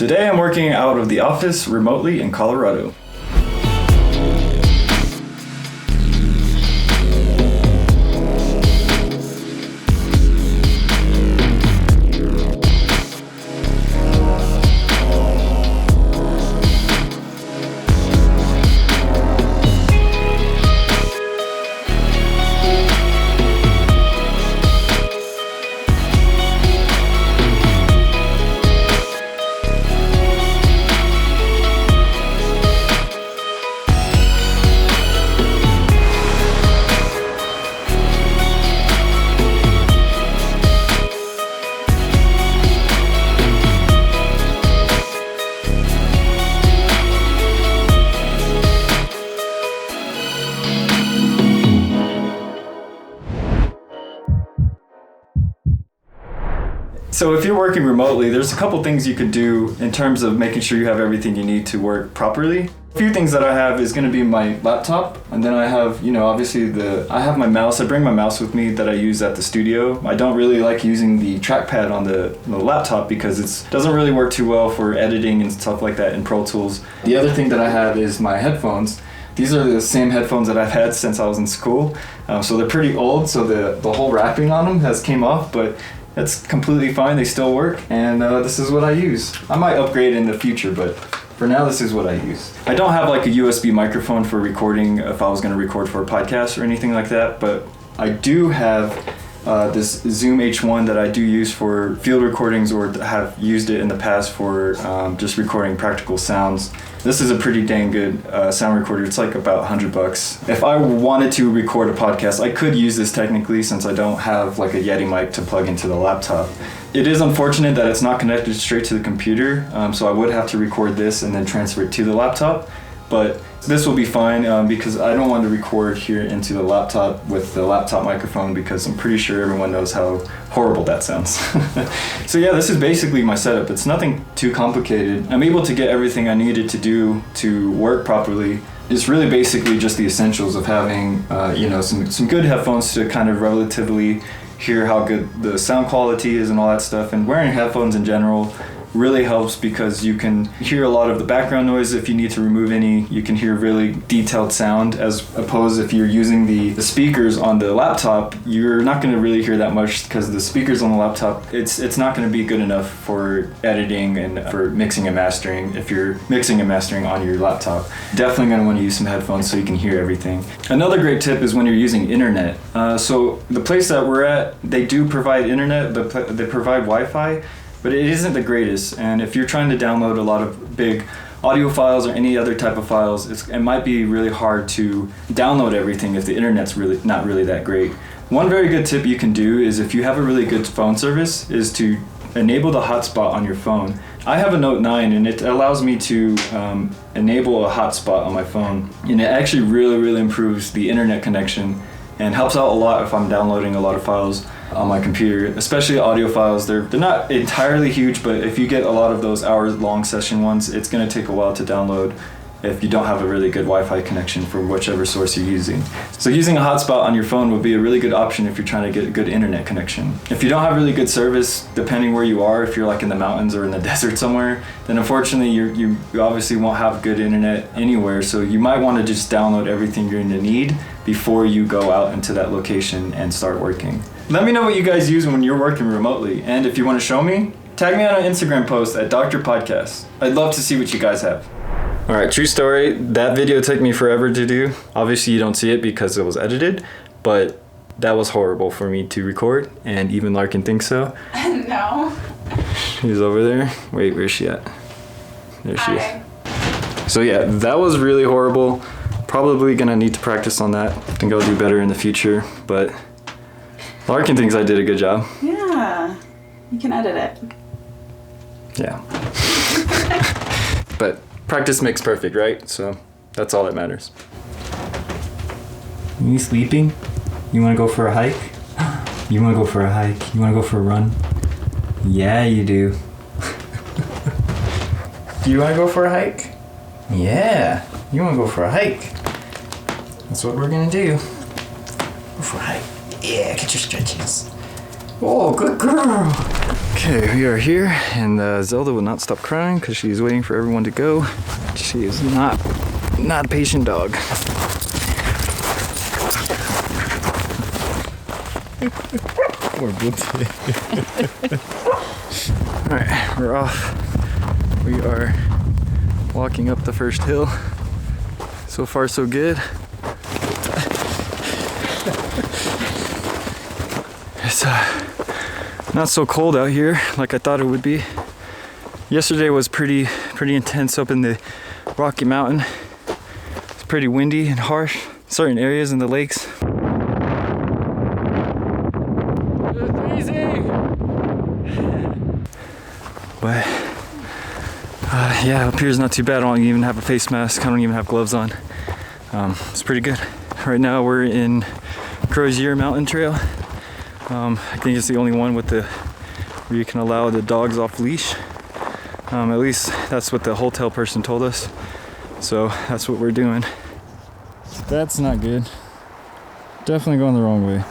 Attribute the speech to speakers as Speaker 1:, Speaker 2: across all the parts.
Speaker 1: Today I'm working out of the office remotely in Colorado. So if you're working remotely, there's a couple things you could do in terms of making sure you have everything you need to work properly. A few things that I have is going to be my laptop, and then I have, obviously I have my mouse. I bring my mouse with me that I use at the studio. I don't really like using the trackpad on the laptop because it doesn't really work too well for editing and stuff like that in Pro Tools. The other thing that I have is my headphones. These are the same headphones that I've had since I was in school, so they're pretty old, so the whole wrapping on them has came off, but that's completely fine. They still work, and this is what I use. I might upgrade in the future, but for now, this is what I use. I don't have like a USB microphone for recording if I was going to record for a podcast or anything like that, but I do have this Zoom H1 that I do use for field recordings, or have used it in the past for just recording practical sounds. This is a pretty dang good sound recorder. It's like about $100. If I wanted to record a podcast, I could use this technically since I don't have like a Yeti mic to plug into the laptop. It is unfortunate that it's not connected straight to the computer, so I would have to record this and then transfer it to the laptop. But this will be fine because I don't want to record here into the laptop with the laptop microphone because I'm pretty sure everyone knows how horrible that sounds. So yeah, this is basically my setup. It's nothing too complicated. I'm able to get everything I needed to do to work properly. It's really basically just the essentials of having some good headphones to kind of relatively hear how good the sound quality is and all that stuff. And wearing headphones in general really helps because you can hear a lot of the background noise. If you need to remove any, you can hear really detailed sound, as opposed if you're using the speakers on the laptop, you're not going to really hear that much because the speakers on the laptop, it's not going to be good enough for editing and for mixing and mastering. If you're mixing and mastering on your laptop, definitely going to want to use some headphones so you can hear everything. Another great tip is when you're using internet. So the place that we're at, they do provide internet, they provide Wi-Fi, but it isn't the greatest. And if you're trying to download a lot of big audio files or any other type of files, it might be really hard to download everything if the internet's really not really that great. One very good tip you can do is, if you have a really good phone service, is to enable the hotspot on your phone. I have a Note 9 and it allows me to enable a hotspot on my phone, and it actually really improves the internet connection and helps out a lot if I'm downloading a lot of files on my computer, especially audio files. They're not entirely huge, but if you get a lot of those hour-long session ones, it's going to take a while to download if you don't have a really good Wi-Fi connection from whichever source you're using. So using a hotspot on your phone would be a really good option if you're trying to get a good internet connection. If you don't have really good service, depending where you are, if you're like in the mountains or in the desert somewhere, then unfortunately you obviously won't have good internet anywhere, so you might want to just download everything you're going to need before you go out into that location and start working. Let me know what you guys use when you're working remotely, and if you want to show me, tag me on an Instagram post at Dr. Podcast. I'd love to see what you guys have. Alright, true story, that video took me forever to do. Obviously you don't see it because it was edited, but that was horrible for me to record, and even Larkin thinks so.
Speaker 2: No.
Speaker 1: She's over there. Wait, where's she at? There she is. So yeah, that was really horrible. Probably gonna need to practice on that. I think I'll do better in the future, but Larkin thinks I did a good job.
Speaker 2: Yeah, you can edit it.
Speaker 1: Yeah. But practice makes perfect, right? So that's all that matters. You sleeping? You want to go for a hike? You want to go for a hike? You want to go for a run? Yeah, you do. Do you want to go for a hike? Yeah, you want to go for a hike. That's what we're going to do. Go for a hike. Yeah, get your stretches. Oh, good girl. Okay, we are here, and Zelda will not stop crying because she's waiting for everyone to go. She is not a patient dog. Poor Blipsy. Alright, we're off. We are walking up the first hill. So far, so good. It's not so cold out here like I thought it would be. Yesterday was pretty intense up in the Rocky Mountain. It's pretty windy and harsh. Certain areas in the lakes. But yeah, up here is not too bad. I don't even have a face mask. I don't even have gloves on. It's pretty good. Right now we're in Crozier Mountain Trail. I think it's the only one with where you can allow the dogs off leash. At least that's what the hotel person told us. So that's what we're doing. That's not good. Definitely going the wrong way.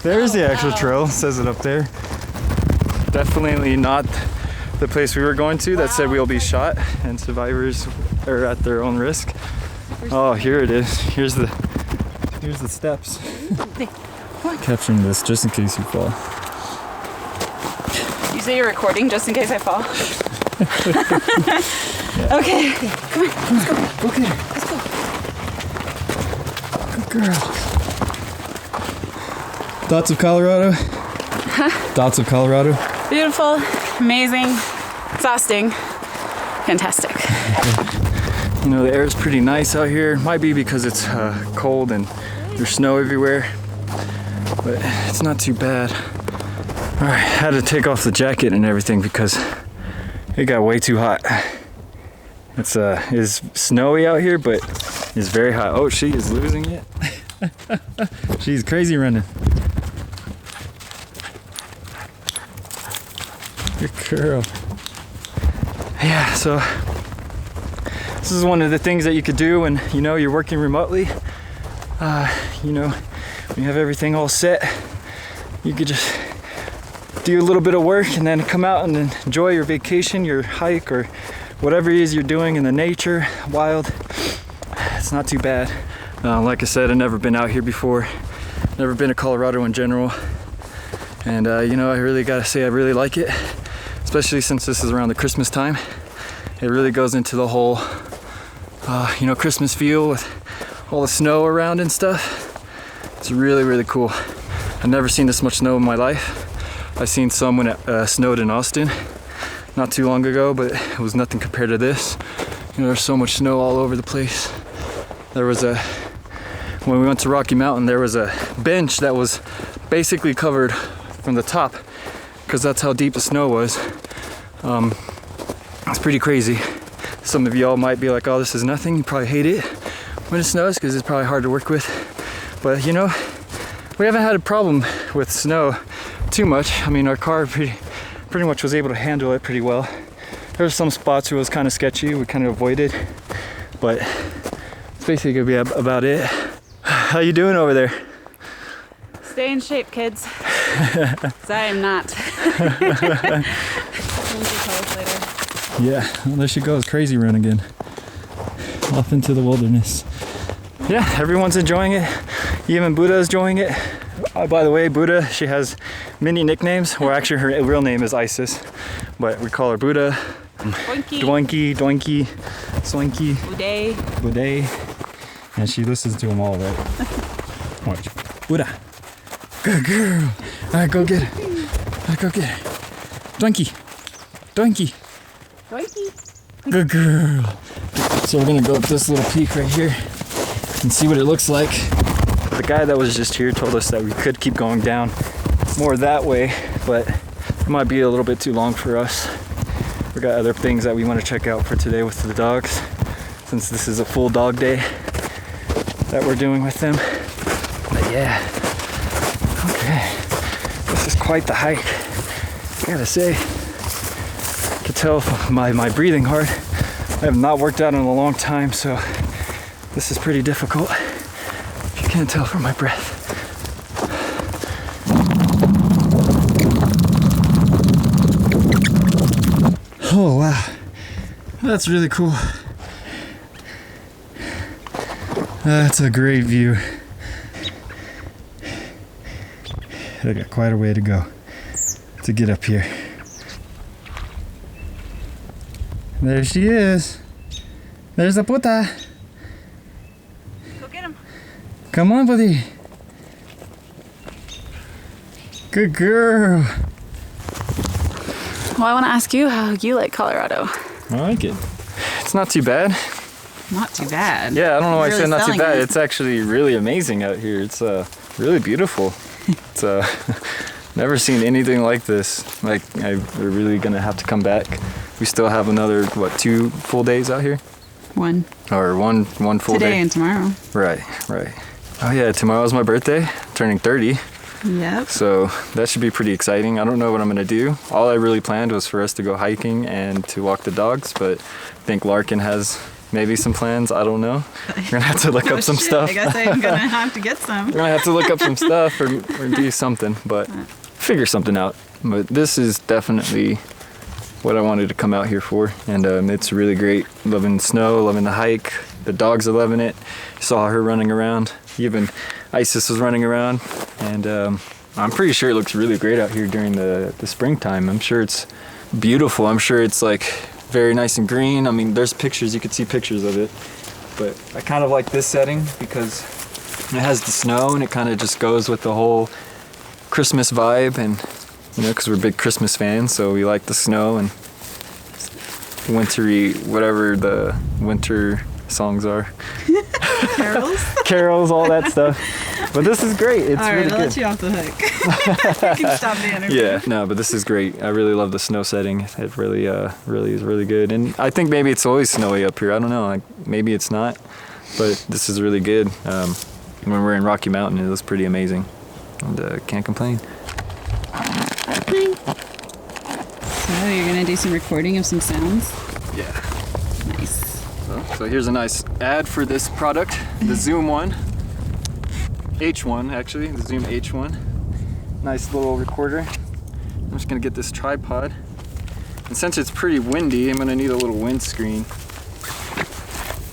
Speaker 1: There's the actual trail, says it up there. Definitely not the place we were going to that said we'll be shot and survivors are at their own risk. Oh, here it is. Here's the steps. Capturing this just in case you fall.
Speaker 2: You say you're recording just in case I fall?
Speaker 1: Yeah.
Speaker 2: Okay, come on, let's go.
Speaker 1: Go get her.
Speaker 2: Let's go.
Speaker 1: Good girl. Thoughts of Colorado?
Speaker 2: Huh?
Speaker 1: Thoughts of Colorado?
Speaker 2: Beautiful, amazing, exhausting, fantastic.
Speaker 1: You know, the air is pretty nice out here. Might be because it's cold and there's snow everywhere, but it's not too bad. All right, had to take off the jacket and everything because it got way too hot. It's snowy out here, but it's very hot. Oh, she is losing it. She's crazy running. Good girl. Yeah, so this is one of the things that you could do when you're working remotely. When you have everything all set, you could just do a little bit of work and then come out and enjoy your vacation, your hike, or whatever it is you're doing in the nature, wild. It's not too bad. Like I said, I've never been out here before. Never been to Colorado in general. And I really gotta say I really like it, especially since this is around the Christmas time. It really goes into the whole, Christmas feel with all the snow around and stuff. It's really, really cool. I've never seen this much snow in my life. I've seen some when it snowed in Austin not too long ago, but it was nothing compared to this. There's so much snow all over the place. When we went to Rocky Mountain, there was a bench that was basically covered from the top because that's how deep the snow was. It's pretty crazy. Some of y'all might be like, oh, this is nothing. You probably hate it when it snows because it's probably hard to work with. But we haven't had a problem with snow too much. I mean, our car pretty much was able to handle it pretty well. There were some spots where it was kind of sketchy. We kind of avoided, but it's basically gonna be about it. How you doing over there?
Speaker 2: Stay in shape, kids. 'Cause I am not.
Speaker 1: Yeah, well, there she goes, crazy run again. Off into the wilderness. Yeah, everyone's enjoying it. Even Buddha is enjoying it. By the way, Buddha, she has many nicknames. Well, actually, her real name is Isis, but we call her Buddha.
Speaker 2: Doinky.
Speaker 1: Doinky, Swanky,
Speaker 2: Boudet.
Speaker 1: Boudet. And she listens to them all, right? Watch. Buddha. Good girl. All right, go get it. Let's go get it. Doinky. Doinky.
Speaker 2: Doinky.
Speaker 1: Good girl. So we're gonna go up this little peak right here and see what it looks like. The guy that was just here told us that we could keep going down more that way, but it might be a little bit too long for us. We got other things that we want to check out for today with the dogs, since this is a full dog day that we're doing with them. But yeah, okay, this is quite the hike, I gotta say. I can tell from my breathing hard. I have not worked out in a long time, so this is pretty difficult. If you can't tell from my breath. Oh, wow. That's really cool. That's a great view. I got quite a way to go to get up here. There she is. There's the puta.
Speaker 2: Go get him.
Speaker 1: Come on, buddy. Good girl.
Speaker 2: Well, I want to ask you how you like Colorado.
Speaker 1: I like it. It's not too bad.
Speaker 2: Not too bad.
Speaker 1: Yeah, I don't know why I
Speaker 2: Really
Speaker 1: said not too
Speaker 2: selling
Speaker 1: bad.
Speaker 2: it.
Speaker 1: It's actually really amazing out here. It's really beautiful. It's never seen anything like this. Like, we're really gonna have to come back. We still have another, what, 2 full days out here?
Speaker 2: One.
Speaker 1: Or one full
Speaker 2: Today
Speaker 1: day.
Speaker 2: and tomorrow.
Speaker 1: Right. Oh yeah, tomorrow's my birthday, turning 30.
Speaker 2: Yep.
Speaker 1: So that should be pretty exciting. I don't know what I'm gonna do. All I really planned was for us to go hiking and to walk the dogs, but I think Larkin has maybe some plans. I don't know. We're gonna have to look up some stuff.
Speaker 2: I guess I'm gonna have to get some.
Speaker 1: We're gonna have to look up some stuff or do something, but figure something out. But this is definitely what I wanted to come out here for, and it's really great. Loving the snow, loving the hike. The dogs are loving it. Saw her running around. Even Isis was running around, and I'm pretty sure it looks really great out here during the springtime. I'm sure it's beautiful. I'm sure it's like very nice and green. I mean, there's pictures, you could see pictures of it, but I kind of like this setting because it has the snow and it kind of just goes with the whole Christmas vibe, and you know, because we're big Christmas fans, so we like the snow and wintry, whatever the winter songs are. Carols, all that stuff. But this is great. It's
Speaker 2: All right,
Speaker 1: really
Speaker 2: I'll
Speaker 1: good.
Speaker 2: let you off the hook. You can stop the interview.
Speaker 1: Yeah, no, but this is great. I really love the snow setting. It really is really good. And I think maybe it's always snowy up here. I don't know. Like, maybe it's not, but this is really good. When we're in Rocky Mountain, it was pretty amazing, and can't complain.
Speaker 2: So you're gonna do some recording of some sounds?
Speaker 1: Yeah.
Speaker 2: Nice.
Speaker 1: So here's a nice ad for this product, the Zoom one. H1 actually, the Zoom H1. Nice little recorder. I'm just gonna get this tripod. And since it's pretty windy, I'm gonna need a little windscreen.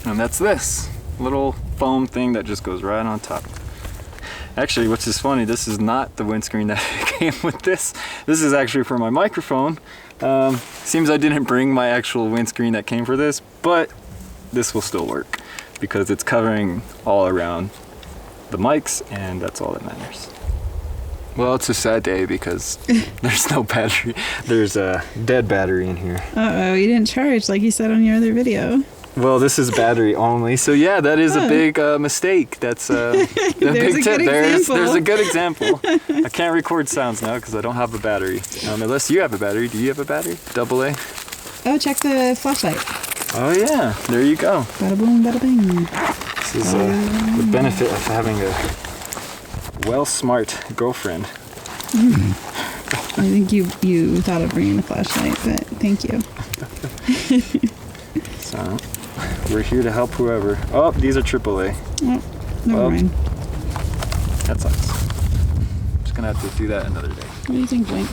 Speaker 1: And that's this little foam thing that just goes right on top. Actually, which is funny, this is not the windscreen that came with this. This is actually for my microphone. Seems I didn't bring my actual windscreen that came for this, but this will still work because it's covering all around the mics, and that's all that matters. Well, it's a sad day because there's no battery. There's a dead battery in here.
Speaker 2: Uh-oh, you didn't charge like you said on your other video.
Speaker 1: Well, this is battery only, so yeah, that is a big mistake. That's a big tip. There's a good example. I can't record sounds now because I don't have a battery. Unless you have a battery. Do you have a battery? AA?
Speaker 2: Oh, check the flashlight.
Speaker 1: Oh yeah, there you go.
Speaker 2: Bada boom, bada bing.
Speaker 1: This is the benefit of having a well-smart girlfriend.
Speaker 2: I think you thought of bringing a flashlight, but thank you.
Speaker 1: So, we're here to help whoever. Oh, these are AAA.
Speaker 2: Oh, never mind.
Speaker 1: That sucks. I'm just gonna have to do that another day.
Speaker 2: What do you think, Blake?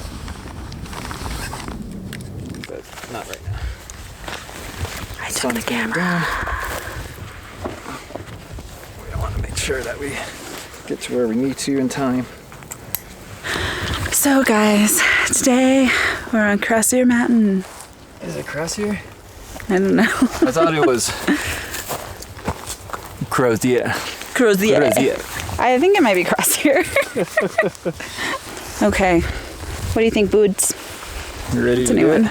Speaker 1: But not right now.
Speaker 2: I took the camera.
Speaker 1: We want to make sure that we get to where we need to in time.
Speaker 2: So guys, today we're on Crossier Mountain.
Speaker 1: Is it Crossier?
Speaker 2: I don't know.
Speaker 1: I thought it was Crozier.
Speaker 2: Crozier. I think it might be Crossier. Okay. What do you think, Boots?
Speaker 1: You ready
Speaker 2: It's
Speaker 1: to
Speaker 2: a new
Speaker 1: do it?
Speaker 2: one.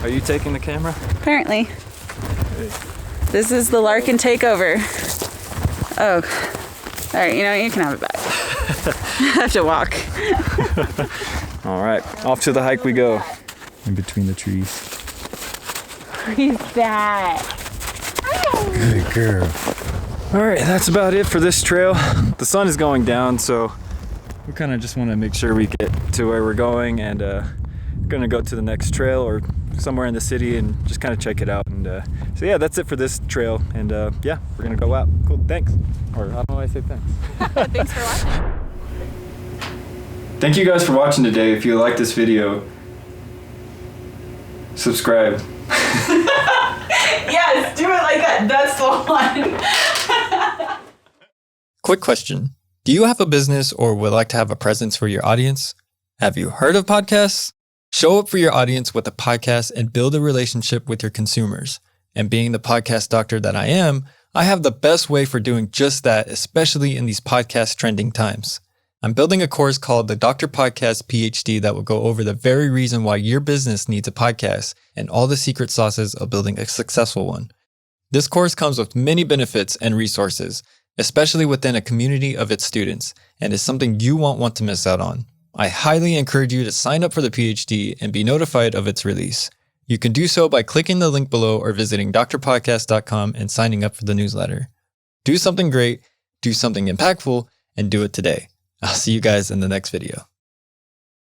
Speaker 1: Are you taking the camera?
Speaker 2: Apparently. This is the Larkin takeover. Oh. Alright, you know what? You can have it back. I have to walk.
Speaker 1: All right, off to the hike we go. In between the trees.
Speaker 2: Who's that?
Speaker 1: Good girl. All right, that's about it for this trail. The sun is going down, so we kind of just want to make sure we get to where we're going, and gonna go to the next trail or somewhere in the city and just kind of check it out. And so yeah, that's it for this trail, and yeah, we're gonna go out. Cool, thanks. Or I don't know why I say thanks.
Speaker 2: Thanks for watching.
Speaker 1: Thank you guys for watching today. If you like this video, subscribe.
Speaker 2: Yes, do it like that. That's the one.
Speaker 3: Quick question. Do you have a business or would like to have a presence for your audience? Have you heard of podcasts? Show up for your audience with a podcast and build a relationship with your consumers. And being the podcast doctor that I am, I have the best way for doing just that, especially in these podcast trending times. I'm building a course called the Dr. Podcast PhD that will go over the very reason why your business needs a podcast and all the secret sauces of building a successful one. This course comes with many benefits and resources, especially within a community of its students, and is something you won't want to miss out on. I highly encourage you to sign up for the PhD and be notified of its release. You can do so by clicking the link below or visiting drpodcast.com and signing up for the newsletter. Do something great, do something impactful, and do it today. I'll see you guys in the next video.